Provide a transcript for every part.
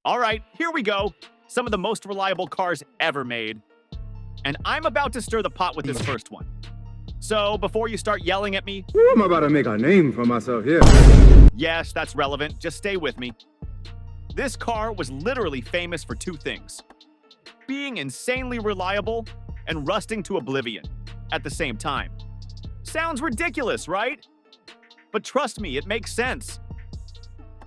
All right, here we go. Some of the most reliable cars ever made. And I'm about to stir the pot with this first one. So before you start yelling at me, Ooh, I'm about to make a name for myself here. Yes, that's relevant. Just stay with me. This car was literally famous for two things: being insanely reliable and rusting to oblivion at the same time. Sounds ridiculous, right? But trust me, it makes sense.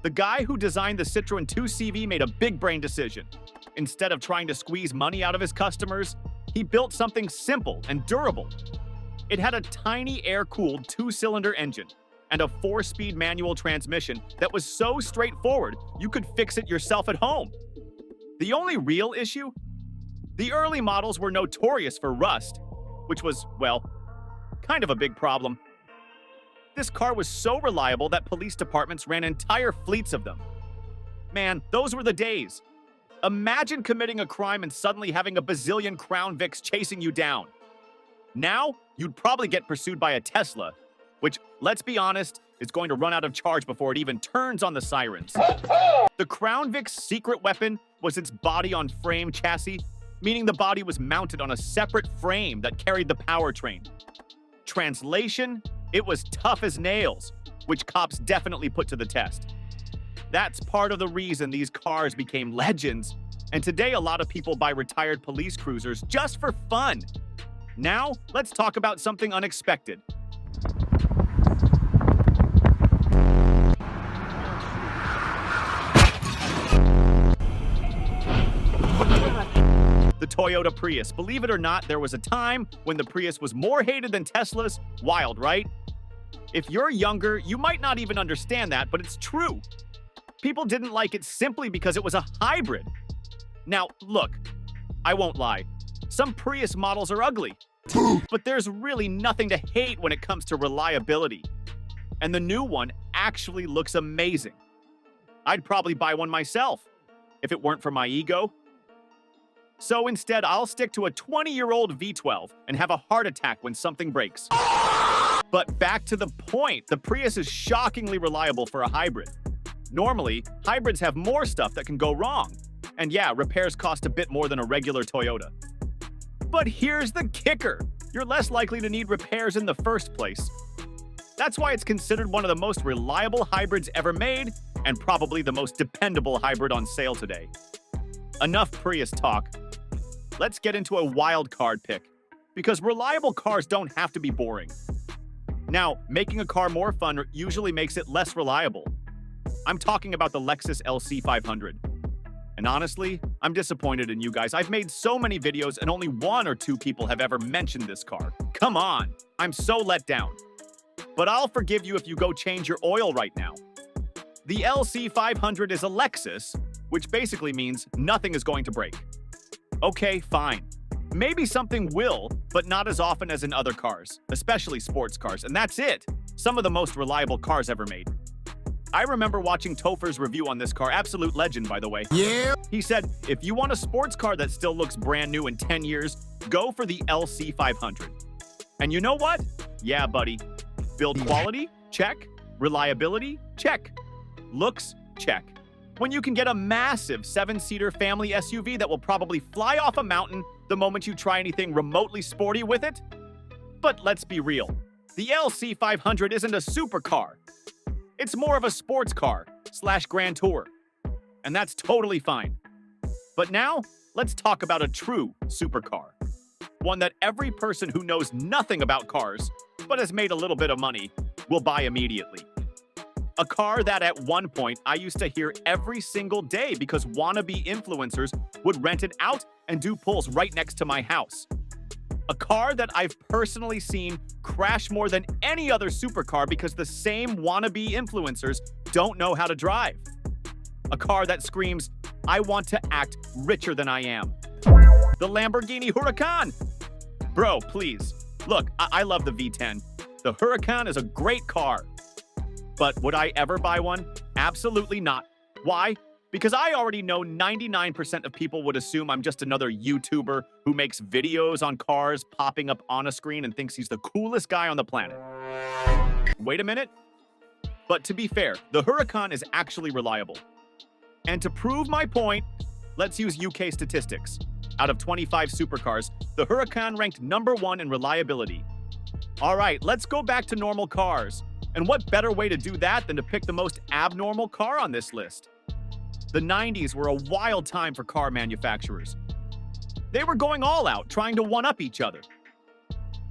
The guy who designed the Citroen 2CV made a big brain decision. Instead of trying to squeeze money out of his customers, he built something simple and durable. It had a tiny air-cooled 2-cylinder engine and a 4-speed manual transmission that was so straightforward you could fix it yourself at home. The only real issue? The early models were notorious for rust, which was, well, kind of a big problem. This car was so reliable that police departments ran entire fleets of them. Man, those were the days. Imagine committing a crime and suddenly having a bazillion Crown Vics chasing you down. Now, you'd probably get pursued by a Tesla, which, let's be honest, is going to run out of charge before it even turns on the sirens. The Crown Vic's secret weapon was its body-on-frame chassis, meaning the body was mounted on a separate frame that carried the powertrain. Translation: it was tough as nails, which cops definitely put to the test. That's part of the reason these cars became legends, and today a lot of people buy retired police cruisers just for fun. Now, let's talk about something unexpected. The Toyota Prius. Believe it or not, there was a time when the Prius was more hated than Teslas. Wild, right? If you're younger, you might not even understand that, but it's true. People didn't like it simply because it was a hybrid. Now, look, I won't lie. Some Prius models are ugly, but there's really nothing to hate when it comes to reliability. And the new one actually looks amazing. I'd probably buy one myself, if it weren't for my ego. So instead, I'll stick to a 20-year-old V12 and have a heart attack when something breaks. But back to the point, the Prius is shockingly reliable for a hybrid. Normally, hybrids have more stuff that can go wrong. And yeah, repairs cost a bit more than a regular Toyota. But here's the kicker: you're less likely to need repairs in the first place. That's why it's considered one of the most reliable hybrids ever made, and probably the most dependable hybrid on sale today. Enough Prius talk. Let's get into a wild card pick, because reliable cars don't have to be boring. Now, making a car more fun usually makes it less reliable. I'm talking about the Lexus LC500. And honestly, I'm disappointed in you guys. I've made so many videos and only 1 or 2 people have ever mentioned this car. Come on, I'm so let down. But I'll forgive you if you go change your oil right now. The LC500 is a Lexus, which basically means nothing is going to break. Okay, fine. Maybe something will, but not as often as in other cars, especially sports cars, and that's it. Some of the most reliable cars ever made. I remember watching Topher's review on this car, absolute legend, by the way. Yeah. He said, if you want a sports car that still looks brand new in 10 years, go for the LC500. And you know what? Yeah, buddy. Build quality? Check. Reliability? Check. Looks? Check. When you can get a massive 7-seater family SUV that will probably fly off a mountain the moment you try anything remotely sporty with it? But let's be real. The LC500 isn't a supercar. It's more of a sports car / Grand Tour. And that's totally fine. But now, let's talk about a true supercar. One that every person who knows nothing about cars, but has made a little bit of money, will buy immediately. A car that at one point I used to hear every single day because wannabe influencers would rent it out and do pulls right next to my house. A car that I've personally seen crash more than any other supercar because the same wannabe influencers don't know how to drive. A car that screams, I want to act richer than I am. The Lamborghini Huracan. Bro, please. Look, I love the V10. The Huracan is a great car. But would I ever buy one? Absolutely not. Why? Because I already know 99% of people would assume I'm just another YouTuber who makes videos on cars popping up on a screen and thinks he's the coolest guy on the planet. Wait a minute. But to be fair, the Huracan is actually reliable. And to prove my point, let's use UK statistics. Out of 25 supercars, the Huracan ranked #1 in reliability. All right, let's go back to normal cars. And what better way to do that than to pick the most abnormal car on this list? The 90s were a wild time for car manufacturers. They were going all out, trying to one-up each other.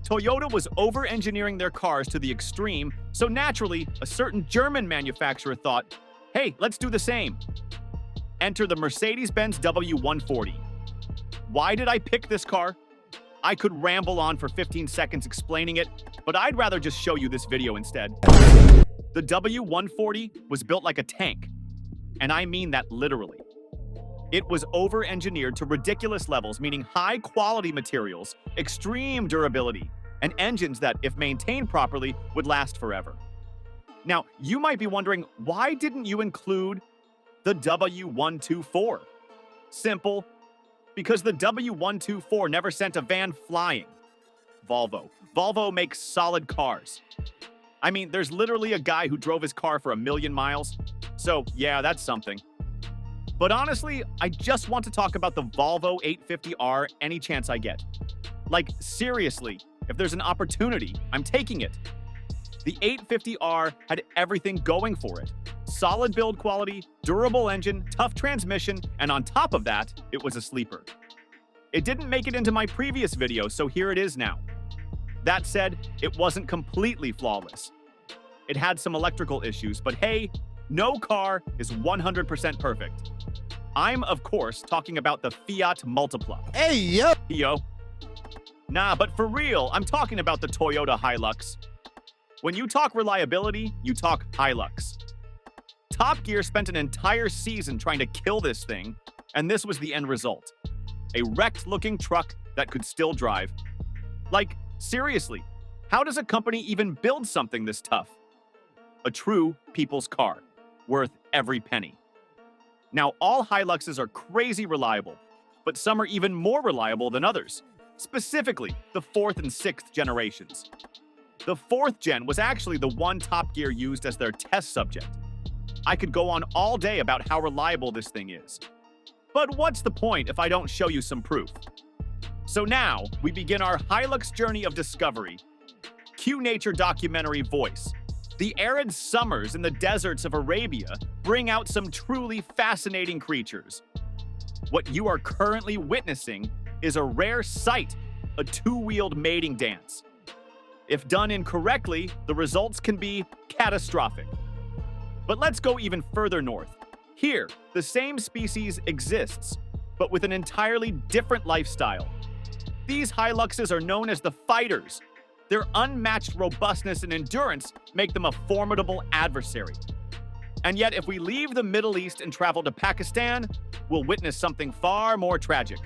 Toyota was over-engineering their cars to the extreme, so naturally, a certain German manufacturer thought, hey, let's do the same. Enter the Mercedes-Benz W140. Why did I pick this car? I could ramble on for 15 seconds explaining it, but I'd rather just show you this video instead. The W140 was built like a tank, and I mean that literally. It was over-engineered to ridiculous levels, meaning high-quality materials, extreme durability, and engines that, if maintained properly, would last forever. Now, you might be wondering, why didn't you include the W124? Simple. Because the W124 never sent a van flying. Volvo. Volvo makes solid cars. I mean, there's literally a guy who drove his car for 1 million miles. So, yeah, that's something. But honestly, I just want to talk about the Volvo 850R any chance I get. Like, seriously, if there's an opportunity, I'm taking it. The 850R had everything going for it. Solid build quality, durable engine, tough transmission, and on top of that, it was a sleeper. It didn't make it into my previous video, so here it is now. That said, it wasn't completely flawless. It had some electrical issues, but hey, no car is 100% perfect. I'm, of course, talking about the Fiat Multipla. Hey, yo! Yo. Nah, but for real, I'm talking about the Toyota Hilux. When you talk reliability, you talk Hilux. Top Gear spent an entire season trying to kill this thing, and this was the end result. A wrecked-looking truck that could still drive. Like, seriously, how does a company even build something this tough? A true people's car, worth every penny. Now, all Hiluxes are crazy reliable, but some are even more reliable than others, specifically the 4th and 6th generations. The 4th gen was actually the one Top Gear used as their test subject. I could go on all day about how reliable this thing is. But what's the point if I don't show you some proof? So now, we begin our Hilux journey of discovery. Cue nature documentary voice. The arid summers in the deserts of Arabia bring out some truly fascinating creatures. What you are currently witnessing is a rare sight, a two-wheeled mating dance. If done incorrectly, the results can be catastrophic. But let's go even further north. Here, the same species exists, but with an entirely different lifestyle. These Hiluxes are known as the fighters. Their unmatched robustness and endurance make them a formidable adversary. And yet, if we leave the Middle East and travel to Pakistan, we'll witness something far more tragic.